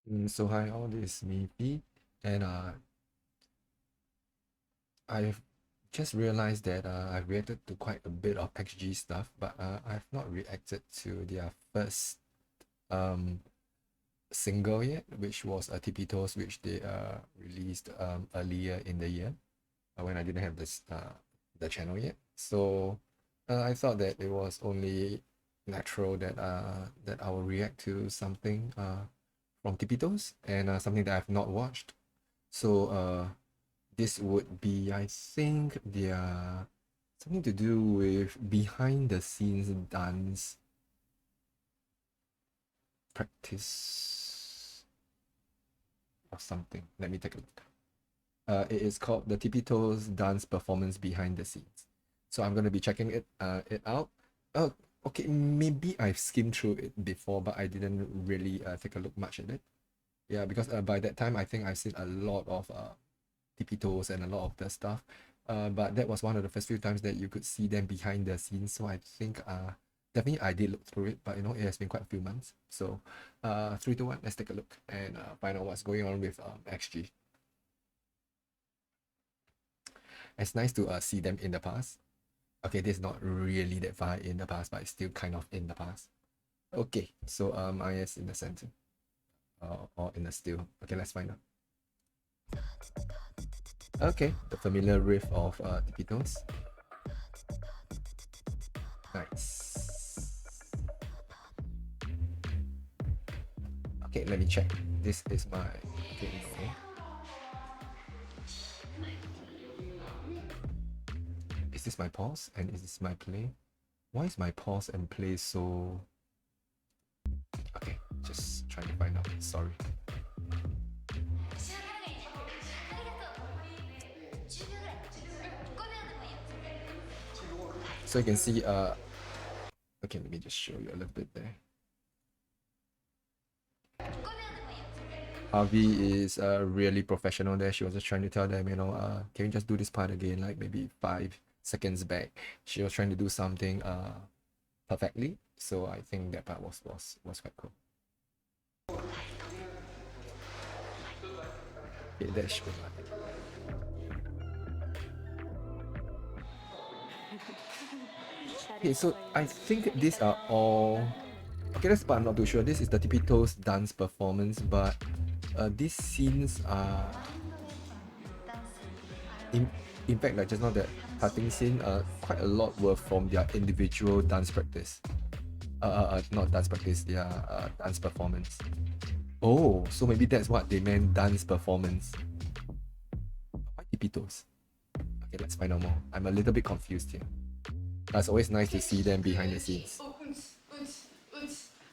So hi all, this is me P, and I've just realized that I've reacted to quite a bit of XG stuff, but I've not reacted to their first um single yet, which was Tippy Toes, which they released earlier in the year when I didn't have the channel yet. So I thought that it was only natural that I will react to something from Tippy Toes and something that I've not watched. So this would be, I think, their something to do with behind the scenes dance practice or something. Let me take a look. It is called the Tippy Toes Dance Performance Behind the Scenes. So I'm gonna be checking it out. Oh, okay, maybe I've skimmed through it before, but I didn't really take a look much at it. Yeah, because by that time I think I've seen a lot of Tippy Toes and a lot of the stuff. But that was one of the first few times that you could see them behind the scenes. So I think definitely I did look through it, but it has been quite a few months. So 3 2 1, let's take a look and find out what's going on with XG. It's nice to see them in the past. Okay, this is not really that far in the past, but it's still kind of in the past. Okay, so is in the center. Or in the still. Okay, let's find out. Okay, the familiar riff of Tippy Toes. Nice. Okay, let me check. This is my okay, no. Is this my pause and is this my play? Why is my pause and play so okay? Just trying to find out. Sorry. So you can see okay, let me just show you a little bit there. Harvey is really professional there. She was just trying to tell them, can you just do this part again, like maybe 5 seconds back. She was trying to do something perfectly. So I think that part was quite cool. Okay, that should okay, so I think these are all okay, that's part I'm not too sure. This is the Tippy Toes dance performance, but these scenes are in fact, like just now that cutting scene, quite a lot were from their individual dance practice. Not dance practice, their dance performance. Oh, so maybe that's what they meant, dance performance. Why Tippy Toes? Okay, let's find out more. I'm a little bit confused here. It's always nice to see them behind the scenes.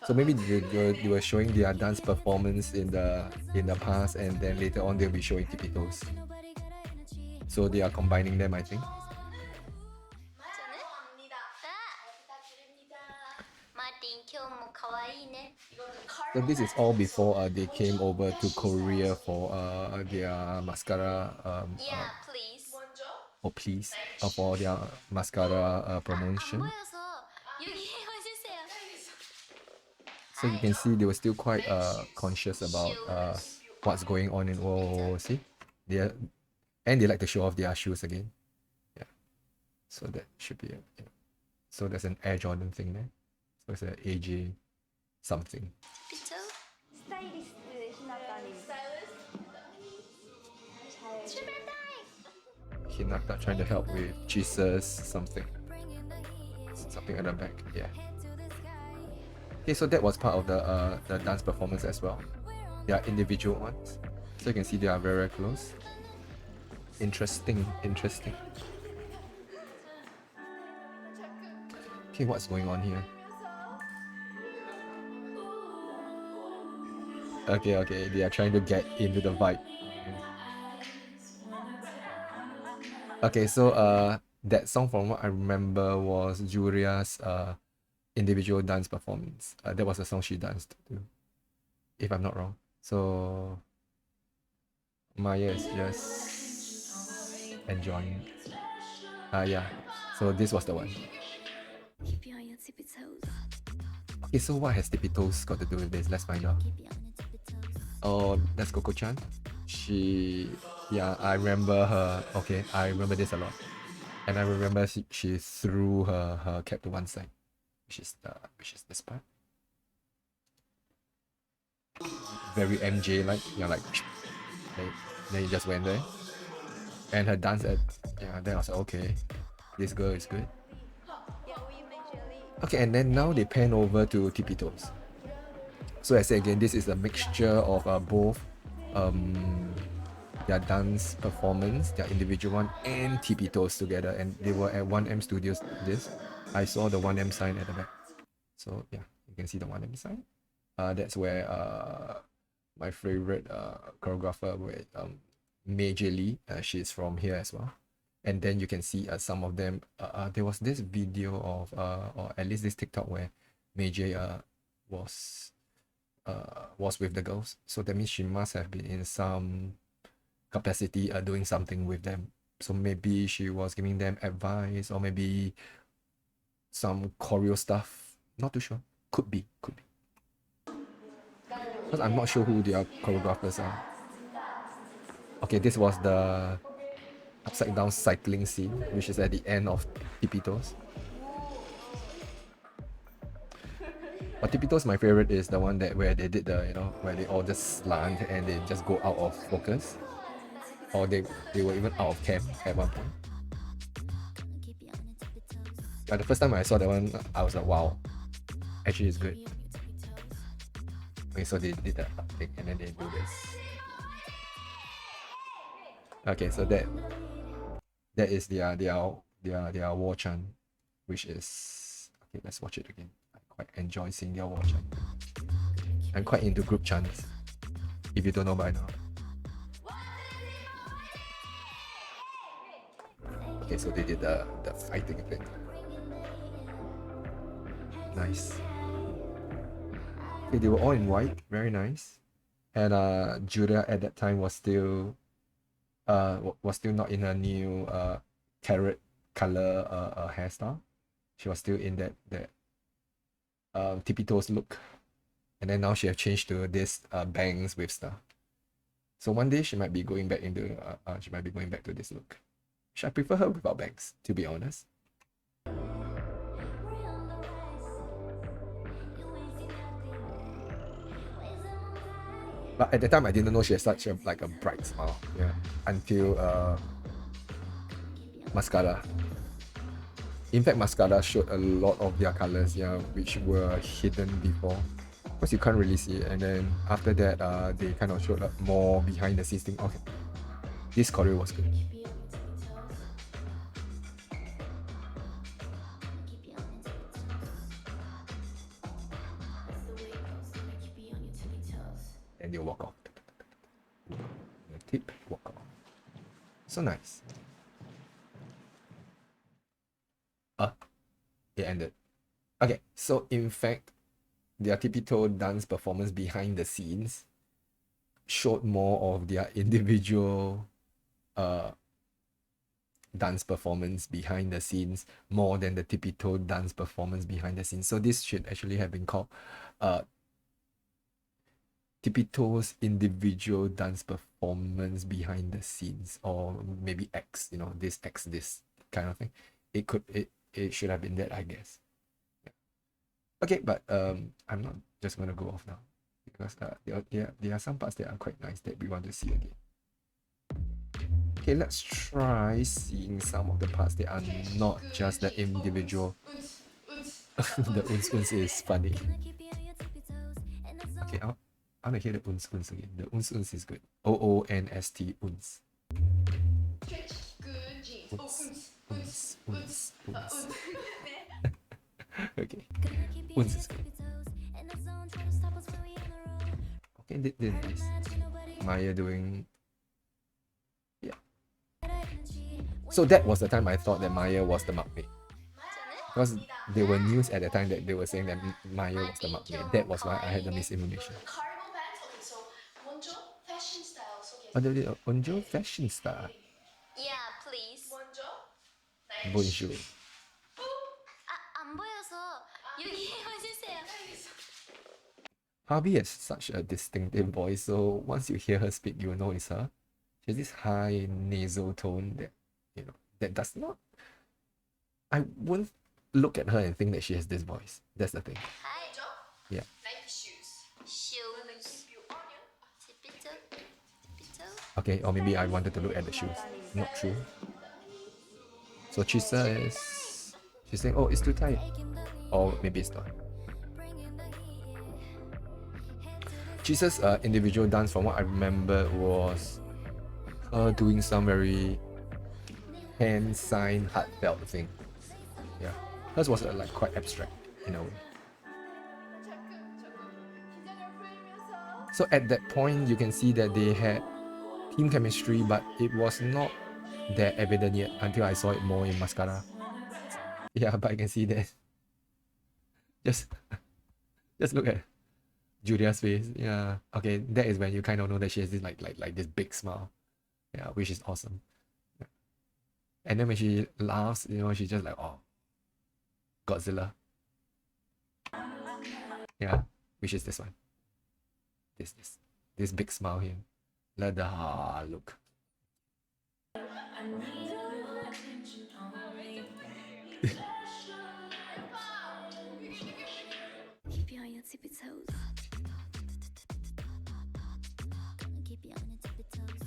So maybe they were showing their dance performance in the past, and then later on they'll be showing Tippy Toes. So they are combining them, I think. So this is all before they came over to Korea for their mascara oh please for their mascara promotion. So you can see they were still quite conscious about what's going on in whoa, see? And they like to show off their shoes again. Yeah. So that should be it. Yeah. So there's an Air Jordan thing there. So it's an AJ something. Hinata trying to help with Jesus something. Something at the back. Yeah. Okay, so that was part of the dance performance as well. They are individual ones. So you can see they are very, very close. Interesting. Okay, what's going on here? Okay, they are trying to get into the vibe. Okay, so that song from what I remember was Julia's individual dance performance. That was the song she danced to, if I'm not wrong. So Maya is just enjoying it. Yeah. So this was the one. Okay, so what has Tippy Toes got to do with this? Let's find out. Oh, that's Coco-chan. She, yeah, I remember her. Okay, I remember this a lot. And I remember she threw her cap to one side, which is this part. Very MJ like, like, then you just went there. And her dance at, yeah, then I was like, okay, this girl is good. Okay, and then now they pan over to Tippy Toes. So I say again, this is a mixture of both um, their dance performance, their individual one, and Tippy Toes together. And they were at 1M Studios. This I saw the 1M sign at the back. So yeah, you can see the 1M sign. That's where my favorite choreographer with Major Lee. She's from here as well. And then you can see some of them. There was this video of or at least this TikTok where Major was was with the girls. So that means she must have been in some capacity doing something with them. So maybe she was giving them advice or maybe some choreo stuff. Not too sure. Could be. Could be. Because I'm not sure who their choreographers are. Okay, this was the upside down cycling scene, which is at the end of Tippy Toes. But Tippy Toes, my favorite is the one that where they did the, where they all just slant and they just go out of focus. Or they were even out of cam at one point. But the first time I saw that one, I was like, wow, actually it's good. Okay, so they did that thing and then they do this. Okay, so that is their war chant, which is okay. Let's watch it again. I quite enjoy seeing their war chant. I'm quite into group chants. If you don't know by now. Okay, so they did the fighting thing. Nice. Okay, they were all in white, very nice. And Judah at that time was still not in a new carrot color hairstyle. She was still in that Tippy Toes look. And then now she have changed to this bangs with stuff. So one day she might be going back to this look. I prefer her without bangs, to be honest. But at the time, I didn't know she had such a bright smile. Yeah, until Mascara. In fact, Mascara showed a lot of their colors, yeah, which were hidden before, because you can't really see it. And then after that, they kind of showed up more behind the scenes thing. Okay, this choreo was good. And you walk off. Tip, walk off. So nice. It ended. Okay, so in fact, their typical dance performance behind the scenes showed more of their individual dance performance behind the scenes more than the typical dance performance behind the scenes. So this should actually have been called Tippy-Toes individual dance performance behind the scenes, or maybe X, this kind of thing. It should have been that, I guess. Yeah. Okay, but I'm not just gonna go off now because there are some parts that are quite nice that we want to see again. Okay, let's try seeing some of the parts that are not just the individual. The uns is funny. Okay, I want to hear the uns again. The uns is good. OONST uns. Uns. Okay. Uns is good. Okay, this nice. Maya doing. Yeah. So that was the time I thought that Maya was the maknae. Because there were news at the time that they were saying that Maya was the maknae. That was why I had the misinformation. Oh, the Onjo fashion star. Yeah, please. Bonjour. 안 보여서 여기 와주세요. Harvey has such a distinctive voice, so once you hear her speak, you will know it's her. She has this high nasal tone that, that does not. I wouldn't look at her and think that she has this voice. That's the thing. Hi. Yeah. Shoes. Tippy Toes. Tippy Toes. Okay, or maybe I wanted to look at the shoes. Not true. So Chisa is. She's saying, oh, it's too tight. Or maybe it's not. Chisa's individual dance, from what I remember, was her doing some very hand sign heartfelt thing. Yeah. Hers was like quite abstract in a way. So at that point, you can see that they had team chemistry, but it was not that evident yet until I saw it more in Mascara. Yeah, but I can see that. Just, just look at Julia's face. Yeah. Okay, that is when you kind of know that she has this like this big smile. Yeah, which is awesome. Yeah. And then when she laughs, she's just like, oh, Godzilla. Yeah, which is this one. This big smile here. Let the look. Keep you on your tippy toes. Keep you on your tippy toes.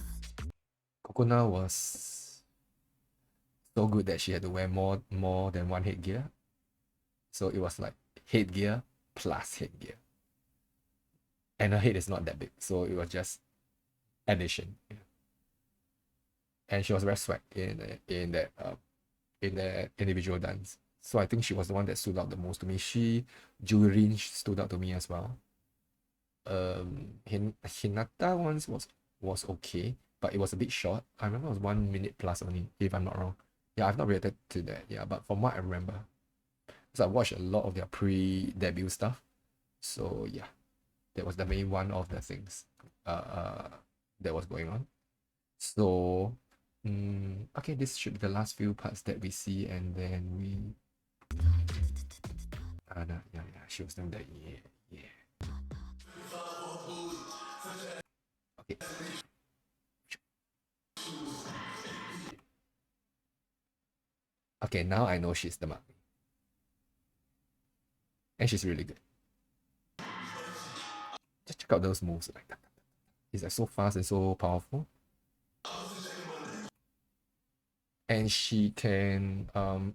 Kokona was so good that she had to wear more than one headgear. So it was like headgear plus headgear. And her head is not that big, so it was just addition. Yeah. And she was very swag in that individual dance. So I think she was the one that stood out the most to me. Jurin stood out to me as well. Hinata once was okay, but it was a bit short. I remember it was 1 minute plus only, if I'm not wrong. Yeah, I've not reacted to that. Yeah, but from what I remember, because I watched a lot of their pre-debut stuff. So yeah, that was definitely one of the things that was going on. So okay, this should be the last few parts that we see, and then we yeah, she was doing that. Yeah. Okay. Okay, now I know she's the mug. And she's really good. Just check out those moves like that. It's like so fast and so powerful. And she can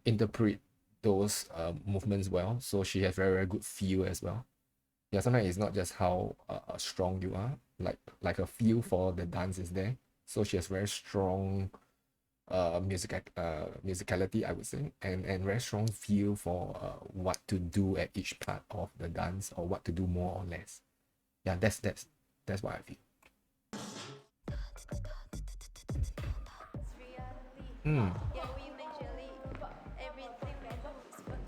interpret those movements well. So she has very, very good feel as well. Yeah, sometimes it's not just how strong you are, like a feel for the dance is there. So she has very strong musicality, I would say, and very strong feel for what to do at each part of the dance, or what to do more or less. Yeah, that's what I feel.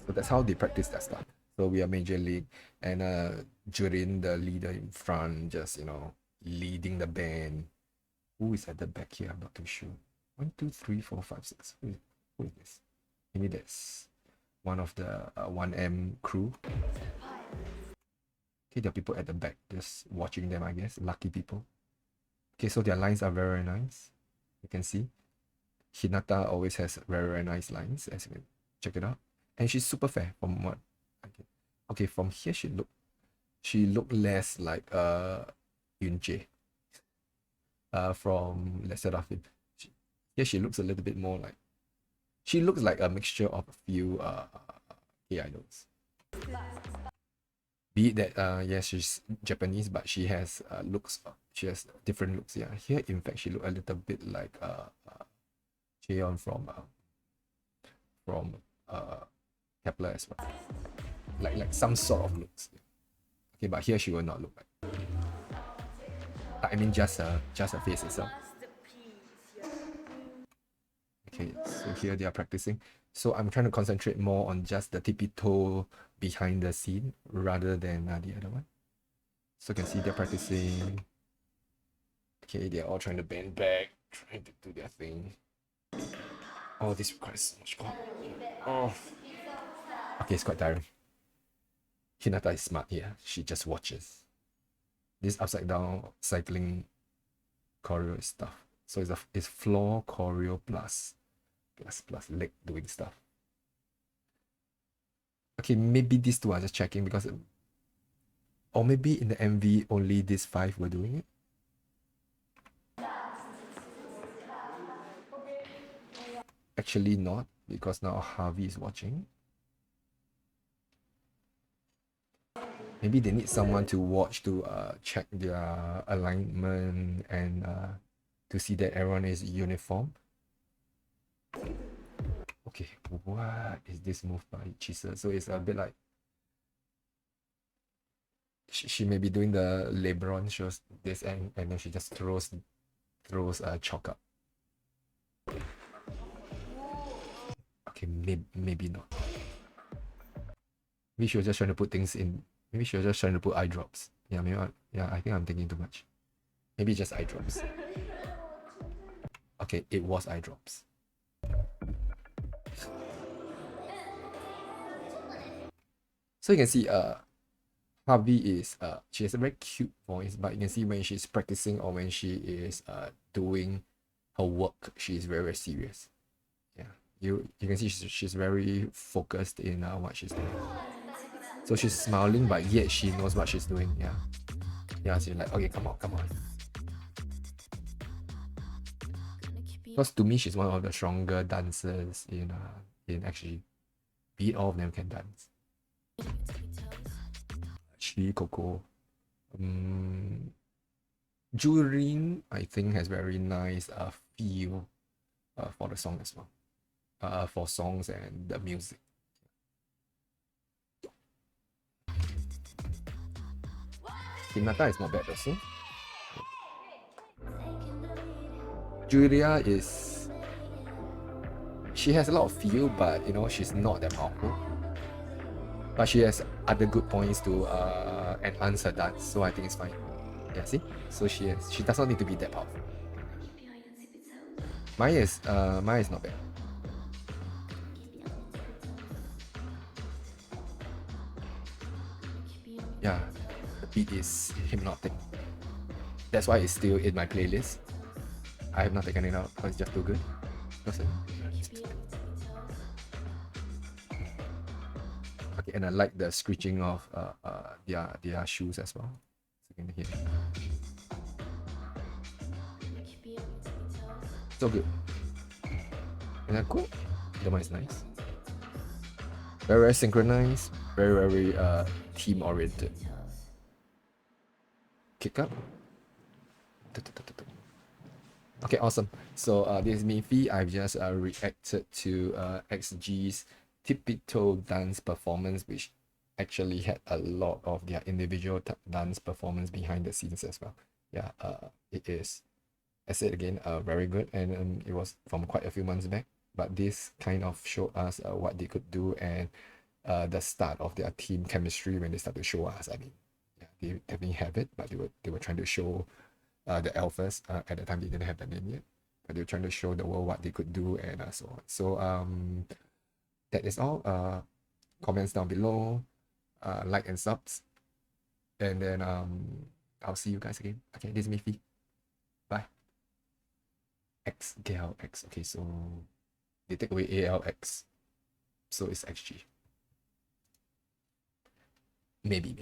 So that's how they practice that stuff. So we are major league, and Jurin, the leader in front, just leading the band. Who is at the back here? I'm not too sure. 1, 2, 3, 4, 5, 6. Who is this? Maybe that's one of the 1M crew. Okay, there are people at the back just watching them, I guess. Lucky people. Okay, so their lines are very, very nice. You can see. Hinata always has very, very nice lines, as you can check it out. And she's super fair from what I can. Okay, from here she looked less like Yunjae. From Let's Set Off It. Here she looks a little bit more like, she looks like a mixture of a few idols. Be it that yes, she's Japanese, but she has she has different looks. Yeah, here in fact she looked a little bit like Cheon from Kepler as well, like some sort of looks. Okay, but here she will not look like. I mean, just her face itself. Okay, so here they are practicing. So I'm trying to concentrate more on just the tippy toe behind the scene rather than the other one. So you can see they're practicing. Okay, they're all trying to bend back, trying to do their thing. Oh, this requires so much core. Oh. Okay, it's quite tiring. Hinata is smart here. She just watches. this upside down cycling choreo stuff. So it's floor choreo plus leg doing stuff. Okay, maybe these two are just checking because, or maybe in the MV only these five were doing it. Actually not, because now Harvey is watching. Maybe they need someone to watch to check their alignment and to see that everyone is uniform. Okay, what is this move by Chisa? So it's a bit like she may be doing the LeBron shows this and then she just throws a chalk up. Okay, maybe not. Maybe she was just trying to put things in. Maybe she was just trying to put eye drops. Yeah, maybe yeah, I think I'm thinking too much. Maybe just eye drops. Okay, it was eye drops. So you can see Harvey is she has a very cute voice, but you can see when she's practicing or when she is doing her work, she is very, very serious. Yeah, you can see she's very focused in what she's doing. So she's smiling, but yet she knows what she's doing. Yeah, yeah. So you're like, okay, come on, come on. Because to me, she's one of the stronger dancers in actually, be it all of them can dance. Actually, Coco, Jurin, I think, has very nice feel for the song as well. For songs and the music. Hinata is not bad also. Julia is, she has a lot of feel, but she's not that powerful. But she has other good points to enhance her dance, so I think it's fine. Yeah, see? So she does not need to be that powerful. Mine is not bad. Yeah, the beat is hypnotic. That's why it's still in my playlist. I have not taken it out because it's just too good. Okay, and I like the screeching of their shoes as well. So you can hear. So good. Isn't that cool? The one is nice. Very, very synchronized. Very, very team oriented. Kick up. Okay, awesome. So this is me, Fee. I've just reacted to XG's Tippy Toe dance performance, which actually had a lot of their individual dance performance behind the scenes as well. Yeah, it is, I said again, very good, and it was from quite a few months back. But this kind of showed us what they could do and the start of their team chemistry when they start to show us. I mean, yeah, they definitely have it, but they were trying to show the alphas. At the time they didn't have the name yet, but they were trying to show the world what they could do and so on. So that is all. Comments down below, like and subs, and then I'll see you guys again. Okay, this is Miffy. Bye. X Gal X. Okay, so they take away ALX, so it's XG. Maybe.